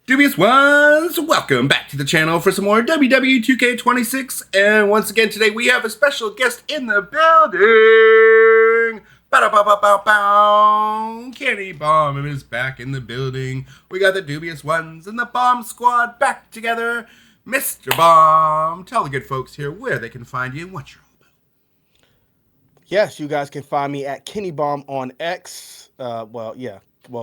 Dubious ones, welcome back to the channel for some more WWE 2K26. And once again today we have a special guest in the building. Ba-da-ba-ba-ba-bow. Kenny Bomb is back in the building. We got the Dubious ones and the Bomb Squad back together. Mr. Bomb, tell the good folks here where they can find you and what you're all about. Yes, you guys can find me at Kenny Bomb on X.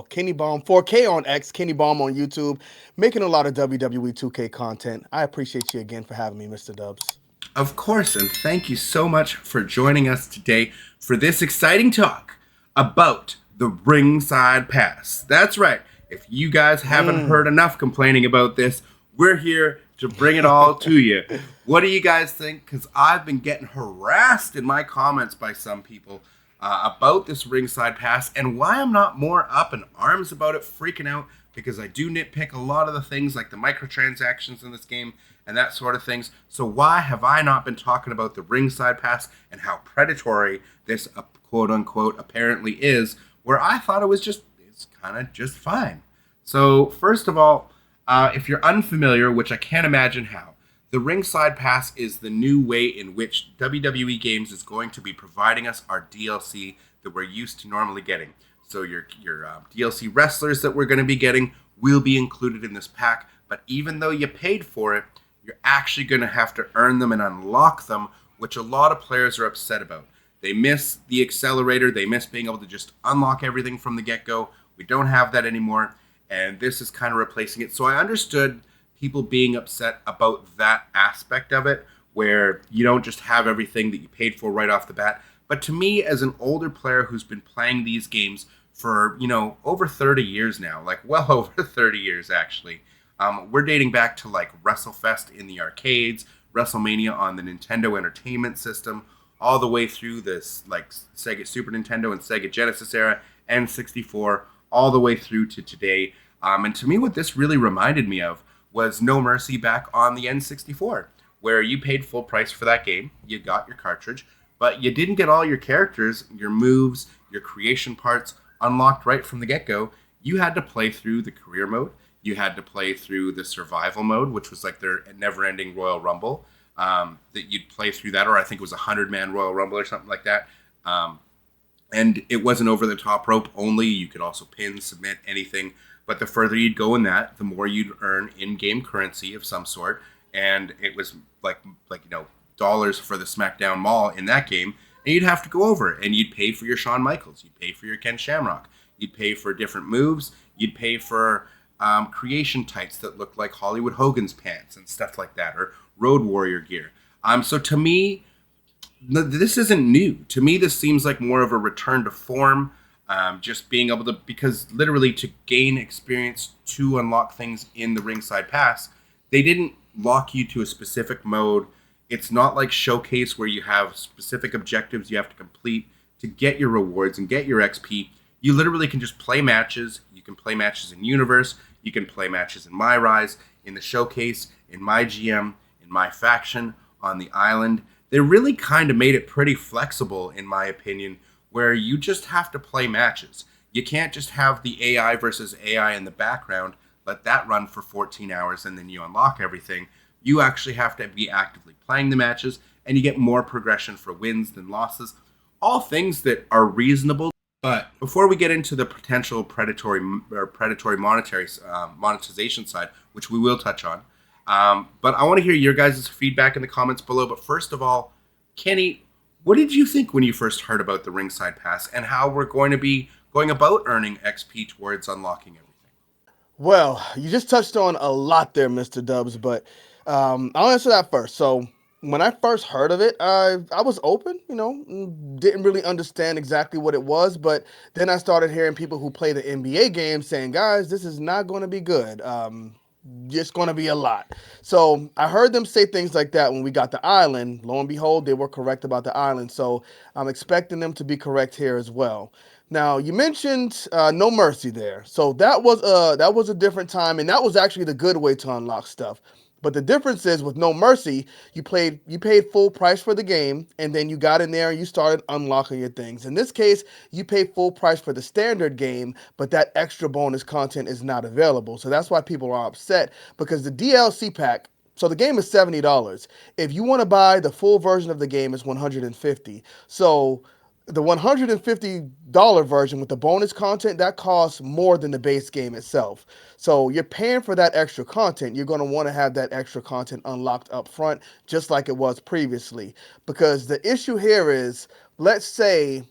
Kenny Bomb 4K on X, Kenny Bomb on YouTube, making a lot of WWE 2K content. I appreciate you again for having me, Mr. Dubs. Of course, and thank you so much for joining us today for this exciting talk about the Ringside Pass. That's right. If you guys haven't heard enough complaining about this, we're here to bring it all to you. What do you guys think? Because I've been getting harassed in my comments by some people about this Ringside Pass and why I'm not more up in arms about it, freaking out, because I do nitpick a lot of the things like the microtransactions in this game and that sort of things. So why have I not been talking about the Ringside Pass and how predatory this quote-unquote apparently is, where I thought it's kind of just fine. So first of all, if you're unfamiliar, which I can't imagine how, the Ringside Pass is the new way in which WWE Games is going to be providing us our DLC that we're used to normally getting. So your DLC wrestlers that we're going to be getting will be included in this pack, but even though you paid for it, you're actually going to have to earn them and unlock them, which a lot of players are upset about. They miss the accelerator, they miss being able to just unlock everything from the get-go. We don't have that anymore, and this is kind of replacing it. So I understood people being upset about that aspect of it, where you don't just have everything that you paid for right off the bat. But to me, as an older player who's been playing these games for, over 30 years now, like well over 30 years actually, we're dating back to like WrestleFest in the arcades, WrestleMania on the Nintendo Entertainment System, all the way through this like Sega Super Nintendo and Sega Genesis era, N64, all the way through to today. And to me, what this really reminded me of was No Mercy back on the N64, where you paid full price for that game, you got your cartridge, but you didn't get all your characters, your moves, your creation parts unlocked right from the get-go. You had to play through the career mode, you had to play through the survival mode, which was like their never-ending Royal Rumble, that you'd play through that, or I think it was a 100-man Royal Rumble or something like that. And it wasn't over the top rope only, you could also pin, submit, anything. But the further you'd go in that, the more you'd earn in-game currency of some sort. And it was like dollars for the SmackDown Mall in that game. And you'd have to go over it. And you'd pay for your Shawn Michaels. You'd pay for your Ken Shamrock. You'd pay for different moves. You'd pay for creation tights that looked like Hollywood Hogan's pants and stuff like that. Or Road Warrior gear. So to me, this isn't new. To me, this seems like more of a return to form. Just being able to, because literally to gain experience to unlock things in the Ringside Pass, they didn't lock you to a specific mode. It's not like Showcase where you have specific objectives you have to complete to get your rewards and get your XP. You literally can just play matches. You can play matches in Universe. You can play matches in My Rise, in the Showcase, in My GM, in My Faction, on the island. They really kind of made it pretty flexible, in my opinion, where you just have to play matches. You can't just have the AI versus AI in the background, let that run for 14 hours and then you unlock everything. You actually have to be actively playing the matches, and you get more progression for wins than losses. All things that are reasonable. But before we get into the potential predatory monetization side, which we will touch on, but I want to hear your guys' feedback in the comments below. But first of all, Kenny, what did you think when you first heard about the Ringside Pass and how we're going to be going about earning XP towards unlocking everything? Well, you just touched on a lot there, Mr. Dubs, but I'll answer that first. So when I first heard of it, I was open, didn't really understand exactly what it was, but then I started hearing people who play the NBA games saying, guys, this is not going to be good. It's going to be a lot. So I heard them say things like that when we got the island. Lo and behold, they were correct about the island. So I'm expecting them to be correct here as well. Now, you mentioned No Mercy there. So that was a different time, and that was actually the good way to unlock stuff. But the difference is with No Mercy, you paid full price for the game, and then you got in there and you started unlocking your things. In this case, you pay full price for the standard game, but that extra bonus content is not available. So that's why people are upset, because the DLC pack, so the game is $70. If you want to buy the full version of the game, it's $150. So the $150 version with the bonus content, that costs more than the base game itself. So you're paying for that extra content. You're going to want to have that extra content unlocked up front, just like it was previously. Because the issue here is, let's say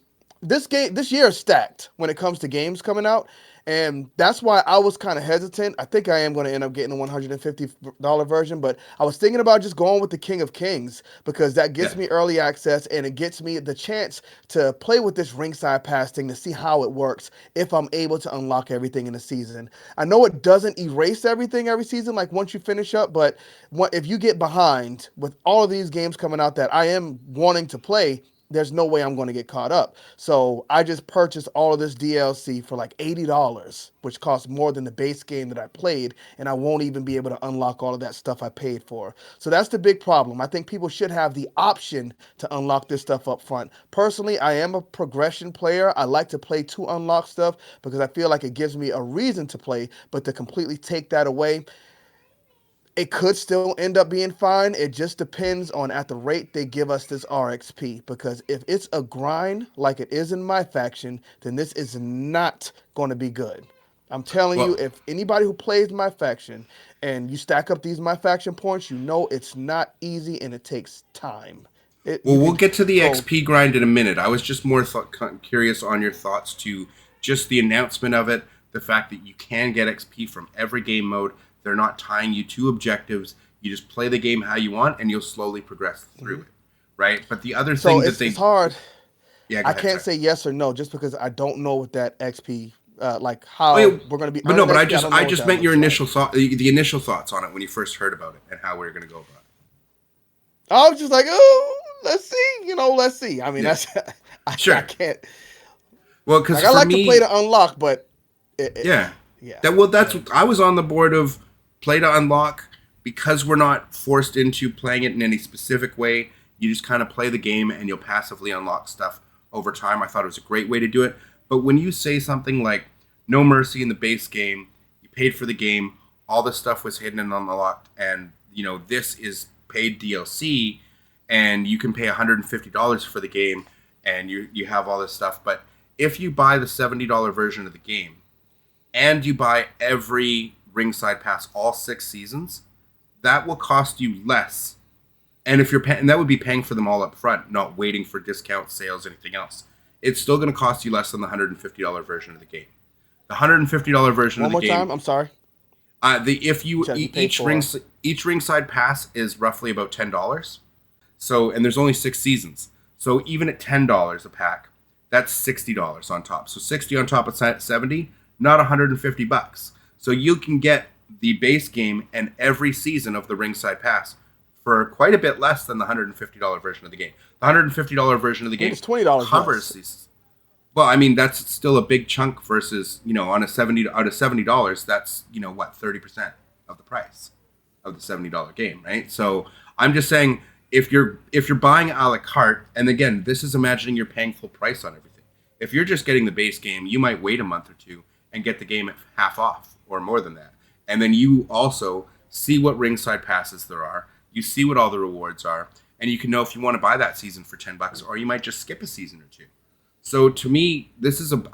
this year is stacked when it comes to games coming out. And that's why I was kind of hesitant. I think I am going to end up getting the $150 version, but I was thinking about just going with the King of Kings, because that gets me early access and it gets me the chance to play with this ringside pass thing to see how it works if I'm able to unlock everything in the season. I know it doesn't erase everything every season, like once you finish up, but if you get behind with all of these games coming out that I am wanting to play, there's no way I'm going to get caught up. So I just purchased all of this DLC for like $80, which costs more than the base game that I played, and I won't even be able to unlock all of that stuff I paid for. So that's the big problem. I think people should have the option to unlock this stuff up front. Personally, I am a progression player. I like to play to unlock stuff because I feel like it gives me a reason to play, but to completely take that away, it could still end up being fine. It just depends on at the rate they give us this RXP. Because if it's a grind like it is in my faction, then this is not going to be good. I'm telling you, if anybody who plays my faction and you stack up these my faction points, you know it's not easy and it takes time. We'll get to the XP grind in a minute. I was just more curious on your thoughts to just the announcement of it, the fact that you can get XP from every game mode. They're not tying you to objectives. You just play the game how you want, and you'll slowly progress through it, right? But the other thing it's hard. Yeah, I can't say yes or no just because I don't know what that XP, like how we're going to be. But no, but I just meant your initial thought, the initial thoughts on it when you first heard about it and how we were going to go about it. I was just like, oh, let's see, let's see. I mean, that's I can't. Well, because I like to play to unlock, but yeah. That's I was on the board of play to unlock, because we're not forced into playing it in any specific way. You just kind of play the game and you'll passively unlock stuff over time. I thought it was a great way to do it. But when you say something like No Mercy in the base game, you paid for the game, all this stuff was hidden and unlocked, and this is paid DLC, and you can pay $150 for the game, and you have all this stuff. But if you buy the $70 version of the game, and you buy every Ringside Pass, all 6 seasons, that will cost you less. And if you're and that would be paying for them all up front, not waiting for discount sales, anything else. It's still going to cost you less than the $150 version of the game. The $150 version of the game. One more time, I'm sorry. Each Ringside Pass is roughly about $10. So, and there's only 6 seasons. So even at $10 a pack, that's $60 on top. So 60 on top of 70, not $150. So you can get the base game and every season of the Ringside Pass for quite a bit less than the $150 version of the game. The $150 version of the game it's $20 covers these. Well, I mean, that's still a big chunk versus, on a $70, that's, 30% of the price of the $70 game, right? So I'm just saying, if you're buying a la carte, and again, this is imagining you're paying full price on everything. If you're just getting the base game, you might wait a month or two and get the game at half off or more than that. And then you also see what ringside passes there are. You see what all the rewards are. And you can know if you want to buy that season for $10, or you might just skip a season or two. So to me,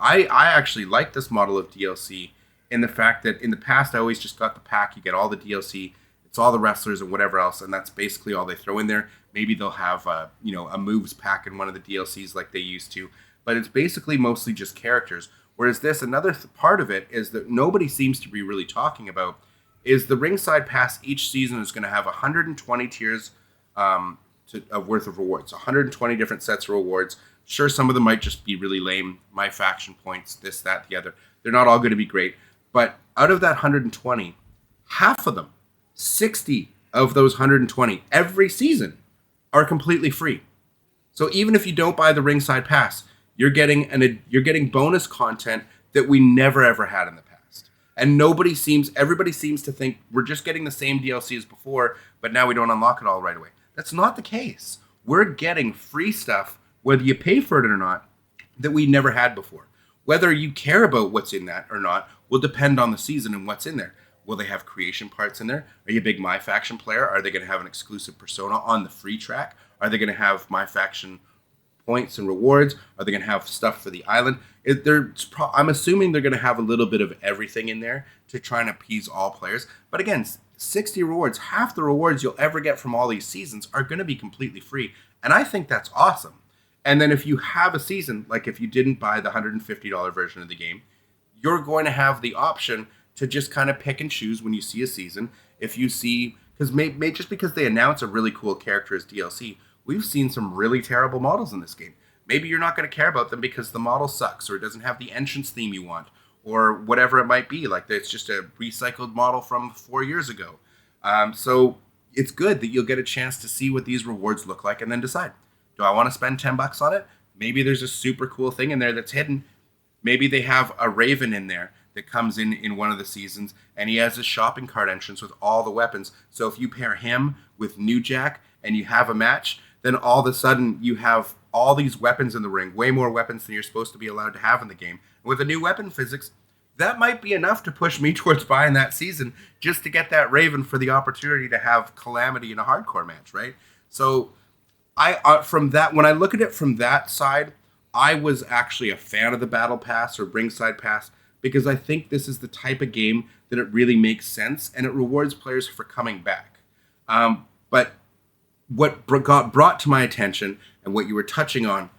I actually like this model of DLC in the fact that in the past, I always just got the pack. You get all the DLC. It's all the wrestlers and whatever else. And that's basically all they throw in there. Maybe they'll have a moves pack in one of the DLCs like they used to. But it's basically mostly just characters. Whereas this, another part of it is that nobody seems to be really talking about is the Ringside Pass each season is going to have 120 tiers of worth of rewards, 120 different sets of rewards. Sure, some of them might just be really lame, my faction points, this, that, the other. They're not all going to be great. But out of that 120, half of them, 60 of those 120 every season are completely free. So even if you don't buy the Ringside Pass, you're getting bonus content that we never ever had in the past. And everybody seems to think we're just getting the same DLC as before, but now we don't unlock it all right away. That's not the case. We're getting free stuff, whether you pay for it or not, that we never had before. Whether you care about what's in that or not will depend on the season and what's in there. Will they have creation parts in there? Are you a big My Faction player? Are they going to have an exclusive persona on the free track? Are they going to have My Faction points and rewards? Are they going to have stuff for the island? I'm assuming they're going to have a little bit of everything in there to try and appease all players. But again, 60 rewards, half the rewards you'll ever get from all these seasons are going to be completely free. And I think that's awesome. And then if you have a season, like if you didn't buy the $150 version of the game, you're going to have the option to just kind of pick and choose when you see a season. If you see, because just because they announce a really cool character as DLC, we've seen some really terrible models in this game. Maybe you're not going to care about them because the model sucks, or it doesn't have the entrance theme you want, or whatever it might be. Like it's just a recycled model from 4 years ago. So it's good that you'll get a chance to see what these rewards look like and then decide, do I want to spend $10 on it? Maybe there's a super cool thing in there that's hidden. Maybe they have a Raven in there that comes in one of the seasons, and he has a shopping cart entrance with all the weapons. So if you pair him with New Jack and you have a match, then all of a sudden you have all these weapons in the ring, way more weapons than you're supposed to be allowed to have in the game. And with the new weapon physics, that might be enough to push me towards buying that season just to get that Raven for the opportunity to have Calamity in a hardcore match, right? So from that, when I look at it from that side, I was actually a fan of the Battle Pass or Ringside Pass, because I think this is the type of game that it really makes sense and it rewards players for coming back. But what got brought to my attention and what you were touching on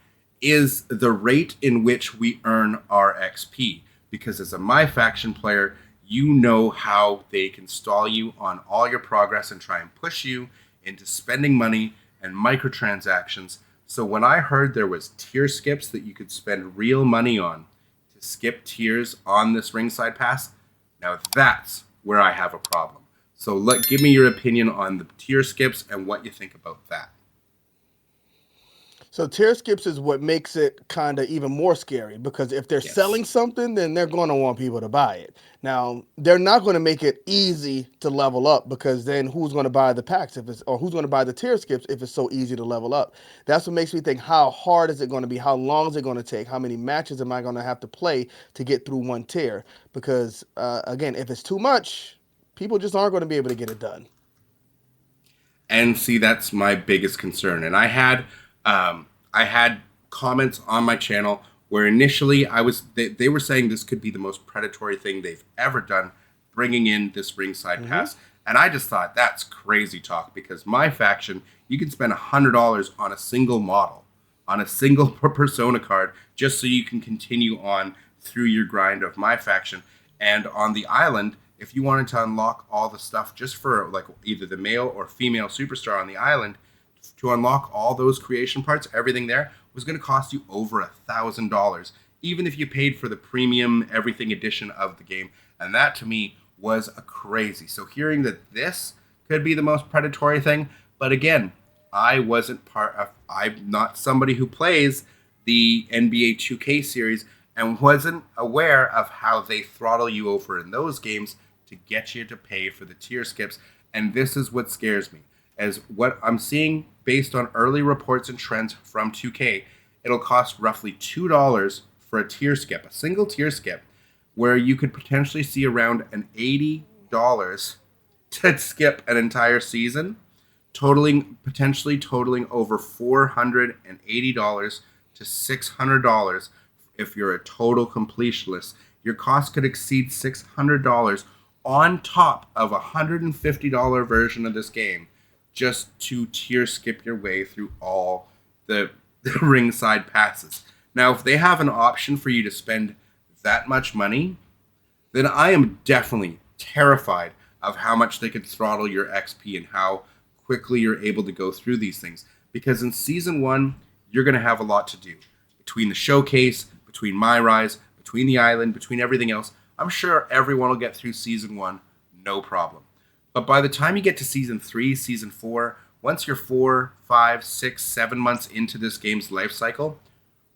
is the rate in which we earn our XP. Because as a My Faction player, you know how they can stall you on all your progress and try and push you into spending money and microtransactions. So when I heard there was tier skips that you could spend real money on to skip tiers on this Ringside Pass, now that's where I have a problem. So give me your opinion on the tier skips and what you think about that. So tier skips is what makes it kind of even more scary, because if they're selling something, then they're going to want people to buy it. Now, they're not going to make it easy to level up, because then who's going to buy the packs or who's going to buy the tier skips if it's so easy to level up? That's what makes me think, how hard is it going to be? How long is it going to take? How many matches am I going to have to play to get through one tier? Because again, if it's too much, people just aren't going to be able to get it done. And see, that's my biggest concern. And I had comments on my channel where initially they were saying this could be the most predatory thing they've ever done, bringing in this Ringside Pass. And I just thought that's crazy talk, because My Faction, you can spend $100 on a single model, on a single persona card, just so you can continue on through your grind of My Faction. And on the island, if you wanted to unlock all the stuff just for like either the male or female superstar on the island, to unlock all those creation parts, everything there was going to cost you over $1,000, even if you paid for the premium everything edition of the game. And that to me was a crazy. So hearing that this could be the most predatory thing, but again, I'm not somebody who plays the NBA 2K series and wasn't aware of how they throttle you over in those games to get you to pay for the tier skips. And this is what scares me. As what I'm seeing based on early reports and trends from 2K, it'll cost roughly $2 for a tier skip, a single tier skip, where you could potentially see around an $80 to skip an entire season, potentially totaling over $480 to $600 if you're a total completionist. Your cost could exceed $600 on top of a $150 version of this game, just to tier skip your way through all the ringside passes. Now, if they have an option for you to spend that much money, then I am definitely terrified of how much they could throttle your XP and how quickly you're able to go through these things. Because in Season 1, you're going to have a lot to do. Between the showcase, between My Rise, between the island, between everything else, I'm sure everyone will get through Season 1, no problem. But by the time you get to Season 3, Season 4, once you're 4, 5, 6, 7 months into this game's life cycle,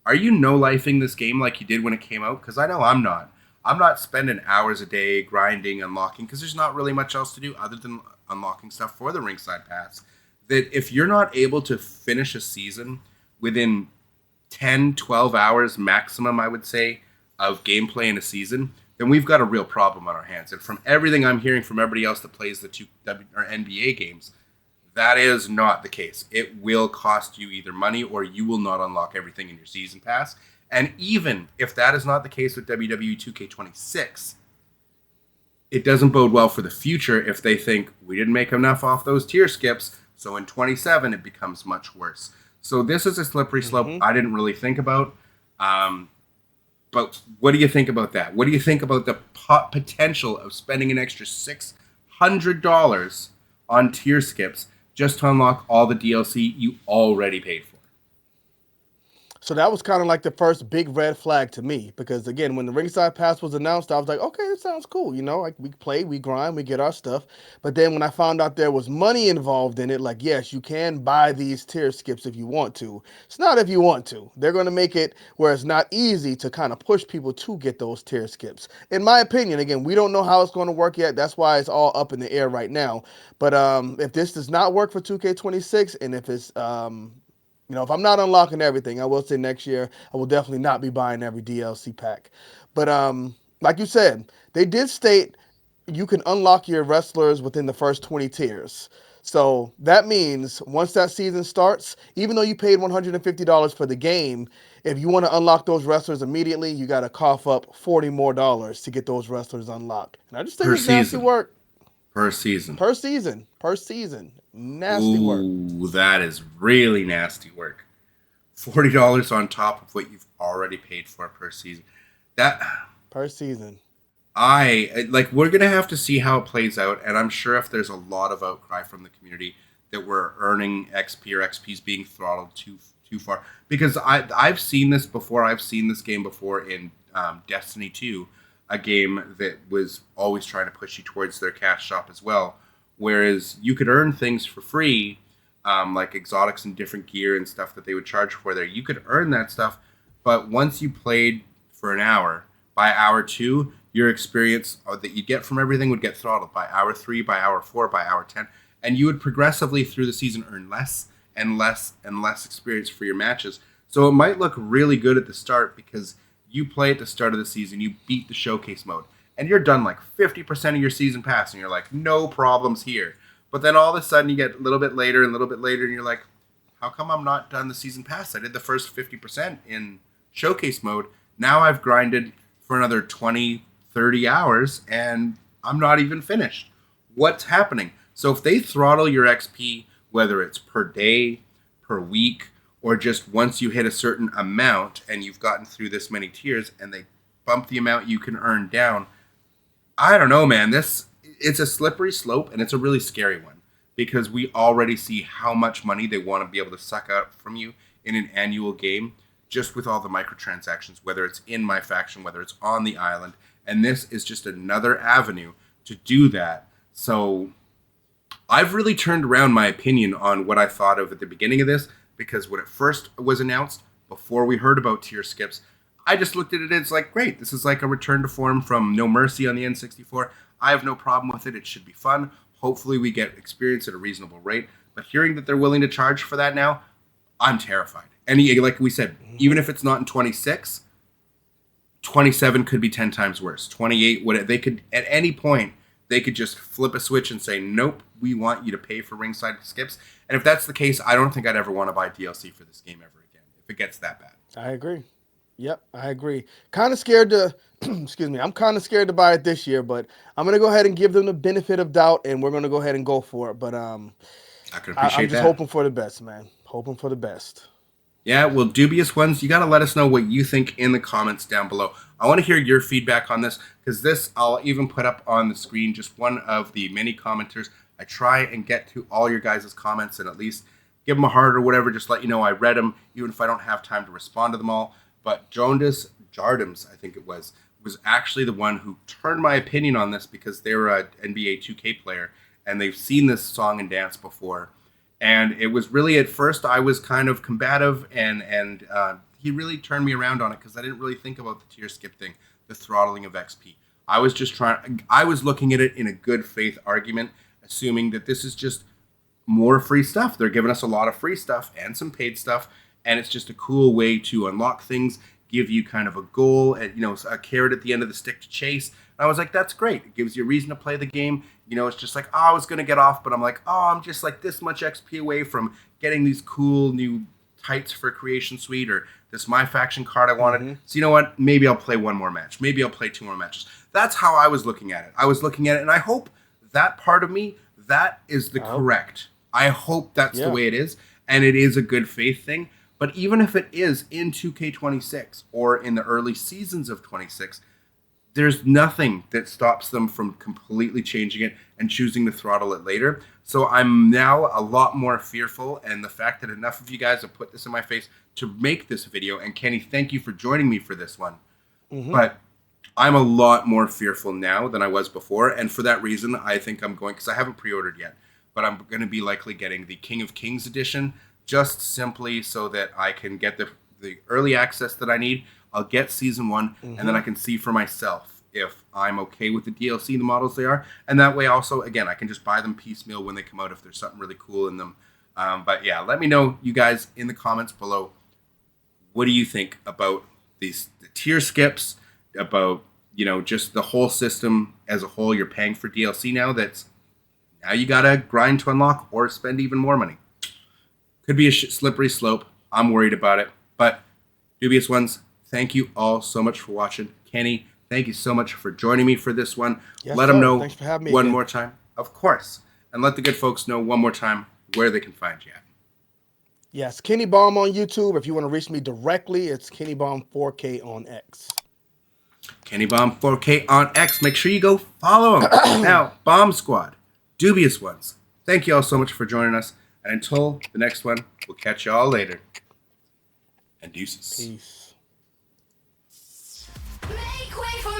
are you no-lifing this game like you did when it came out? Because I know I'm not. I'm not spending hours a day grinding, unlocking, because there's not really much else to do other than unlocking stuff for the Ringside Pass. That if you're not able to finish a season within 10, 12 hours maximum, I would say, of gameplay in a season, then we've got a real problem on our hands. And from everything I'm hearing from everybody else that plays the NBA games, that is not the case. It will cost you either money or you will not unlock everything in your season pass. And even if that is not the case with WWE 2K26, it doesn't bode well for the future if they think we didn't make enough off those tier skips, so in 27 it becomes much worse. So this is a slippery slope I didn't really think about. But what do you think about that? What do you think about the potential of spending an extra $600 on tier skips just to unlock all the DLC you already paid for? So that was kind of like the first big red flag to me, because again, when the Ringside Pass was announced, I was like, okay, it sounds cool. You know, like we play, we grind, we get our stuff. But then when I found out there was money involved in it, like, yes, you can buy these tier skips if you want to. It's not if you want to. They're going to make it where it's not easy to kind of push people to get those tier skips. In my opinion, again, we don't know how it's going to work yet. That's why it's all up in the air right now. But if this does not work for 2K26, and if it's if I'm not unlocking everything, I will say next year I will definitely not be buying every DLC pack. But like you said, they did state you can unlock your wrestlers within the first 20 tiers. So that means once that season starts, even though you paid $150 for the game, if you want to unlock those wrestlers immediately, you got to cough up $40 more to get those wrestlers unlocked. And I just think it's nasty work. Per season. Per season. Nasty work. Ooh, that is really nasty work. $40 on top of what you've already paid for per season. That per season. We're gonna have to see how it plays out, and I'm sure if there's a lot of outcry from the community that we're earning XP or XP's being throttled too far. Because I've seen this before. I've seen this game before in Destiny 2, a game that was always trying to push you towards their cash shop as well. Whereas you could earn things for free, like exotics and different gear and stuff that they would charge for there. You could earn that stuff, but once you played for an hour, by hour 2, your experience that you get from everything would get throttled. By hour 3, by hour 4, by hour 10, and you would progressively through the season earn less and less and less experience for your matches. So it might look really good at the start because you play at the start of the season, you beat the showcase mode, and you're done like 50% of your season pass, and you're like, no problems here. But then all of a sudden you get a little bit later, and you're like, how come I'm not done the season pass? I did the first 50% in showcase mode. Now I've grinded for another 20, 30 hours, and I'm not even finished. What's happening? So if they throttle your XP, whether it's per day, per week, or just once you hit a certain amount and you've gotten through this many tiers, and they bump the amount you can earn down, I don't know, man. It's a slippery slope, and it's a really scary one because we already see how much money they want to be able to suck out from you in an annual game just with all the microtransactions, whether it's in my faction, whether it's on the island. And this is just another avenue to do that. So I've really turned around my opinion on what I thought of at the beginning of this, because when it first was announced, before we heard about tier skips, I just looked at it as like, great, this is like a return to form from No Mercy on the N64. I have no problem with it. It should be fun. Hopefully we get experience at a reasonable rate. But hearing that they're willing to charge for that now, I'm terrified. And like we said, even if it's not in 26, 27 could be 10 times worse. 28, they could, at any point, they could just flip a switch and say, nope, we want you to pay for ringside skips. And if that's the case, I don't think I'd ever want to buy DLC for this game ever again, if it gets that bad. I agree. Yep, I agree. Kind of scared to, excuse me, I'm kind of scared to buy it this year, but I'm going to go ahead and give them the benefit of doubt, and we're going to go ahead and go for it. But I can appreciate I'm just hoping for the best, man. Hoping for the best. Yeah, well, dubious ones, you got to let us know what you think in the comments down below. I want to hear your feedback on this, because this, I'll even put up on the screen just one of the many commenters. I try and get to all your guys' comments and at least give them a heart or whatever, just let you know I read them, even if I don't have time to respond to them all. But Jardams, I think it was actually the one who turned my opinion on this, because they were an NBA 2K player, and they've seen this song and dance before. And it was really, at first, I was kind of combative, and he really turned me around on it, because I didn't really think about the tier skip thing. the throttling of XP. I was looking at it in a good faith argument, assuming that this is just more free stuff. They're giving us a lot of free stuff and some paid stuff, and it's just a cool way to unlock things, give you kind of a goal, and a carrot at the end of the stick to chase. And I was like, that's great. It gives you a reason to play the game. It's just like, oh, I was going to get off, but I'm like, oh, I'm just like this much XP away from getting these cool new tights for Creation Suite, or this My Faction card I wanted. Mm-hmm. So you know what? Maybe I'll play one more match. Maybe I'll play 2 more matches. That's how I was looking at it. I was looking at it, and I hope that part of me, that is the correct. I hope that's the way it is, and it is a good faith thing. But even if it is in 2K26 or in the early seasons of 26, there's nothing that stops them from completely changing it and choosing to throttle it later. So I'm now a lot more fearful, and the fact that enough of you guys have put this in my face to make this video, and Kenny, thank you for joining me for this one. Mm-hmm. But I'm a lot more fearful now than I was before, and for that reason, I think I'm going, because I haven't pre-ordered yet, but I'm going to be likely getting the King of Kings edition, just simply so that I can get the early access that I need. I'll get Season 1, and then I can see for myself if I'm okay with the DLC, the models they are. And that way also, again, I can just buy them piecemeal when they come out if there's something really cool in them. But yeah, let me know, you guys, in the comments below, what do you think about the tier skips, about, just the whole system as a whole. You're paying for DLC now now you gotta grind to unlock or spend even more money. Could be a slippery slope. I'm worried about it. But Dubious Ones, thank you all so much for watching. Kenny, thank you so much for joining me for this one. Yes, let them know Thanks for having me one again. more time. Of course. And let the good folks know one more time where they can find you at. Yes, Kenny Bomb on YouTube. If you want to reach me directly, it's Kenny Bomb 4K on X. Kenny Bomb 4K on X. Make sure you go follow him. Now, Bomb Squad, Dubious Ones, thank you all so much for joining us. And until the next one, we'll catch you all later. And deuces. Peace. Make way for